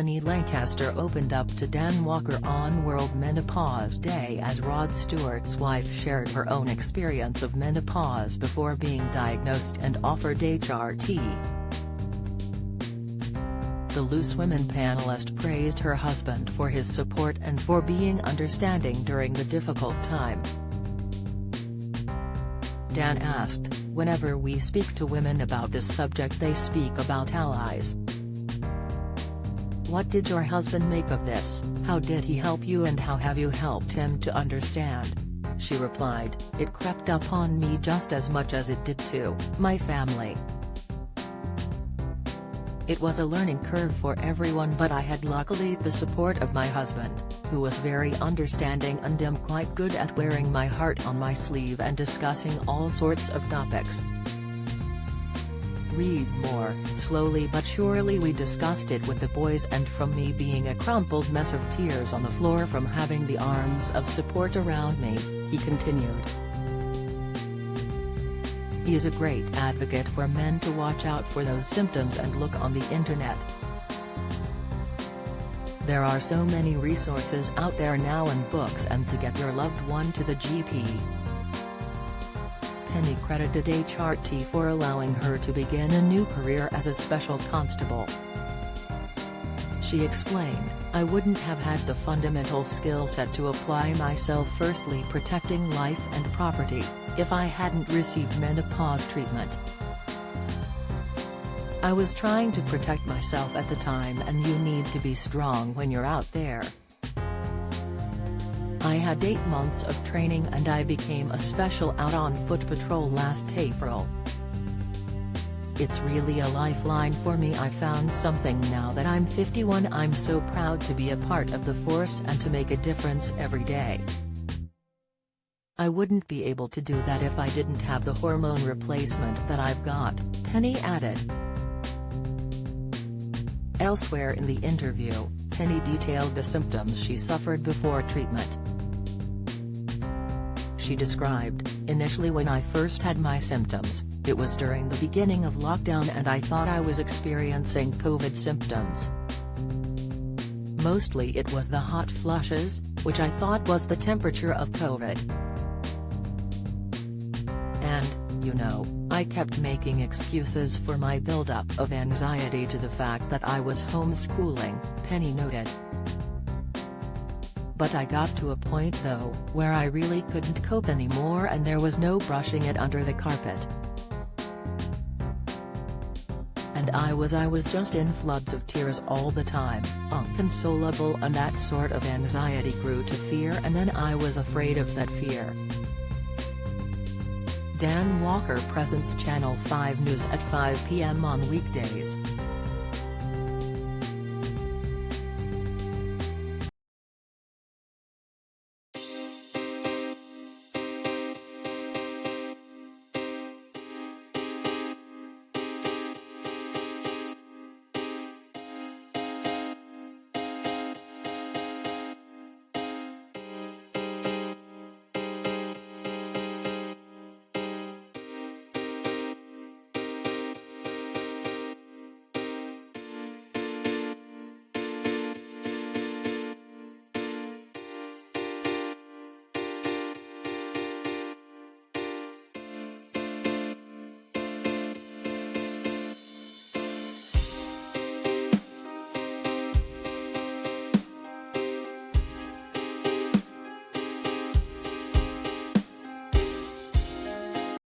Penny Lancaster opened up to Dan Walker on World Menopause Day as Rod Stewart's wife shared her own experience of menopause before being diagnosed and offered HRT. The Loose Women panelist praised her husband for his support and for being understanding during the difficult time. Dan asked, "Whenever we speak to women about this subject they speak about allies. What did your husband make of this? How did he help you and how have you helped him to understand?" She replied, "It crept up on me just as much as it did to my family. It was a learning curve for everyone, but I had luckily the support of my husband, who was very understanding and am quite good at wearing my heart on my sleeve and discussing all sorts of topics." Read more. Slowly but surely we discussed it with the boys, and from me being a crumpled mess of tears on the floor from having the arms of support around me, he continued. He is a great advocate for men to watch out for those symptoms and look on the internet. There are so many resources out there now and books, and to get your loved one to the GP. Penny credited HRT for allowing her to begin a new career as a special constable. She explained, "I wouldn't have had the fundamental skill set to apply myself, firstly protecting life and property, if I hadn't received menopause treatment. I was trying to protect myself at the time, and you need to be strong when you're out there. I had 8 months of training and I became a special out on foot patrol last April. It's really a lifeline for me. I found something now that I'm 51. I'm so proud to be a part of the force and to make a difference every day. I wouldn't be able to do that if I didn't have the hormone replacement that I've got," Penny added. Elsewhere in the interview, Penny detailed the symptoms she suffered before treatment. She described, "Initially when I first had my symptoms, it was during the beginning of lockdown and I thought I was experiencing COVID symptoms. Mostly it was the hot flushes, which I thought was the temperature of COVID. And, you know, I kept making excuses for my buildup of anxiety to the fact that I was homeschooling," Penny noted. "But I got to a point though, where I really couldn't cope anymore and there was no brushing it under the carpet. And I was just in floods of tears all the time, inconsolable, and that sort of anxiety grew to fear, and then I was afraid of that fear." Dan Walker presents Channel 5 News at 5 p.m. on weekdays.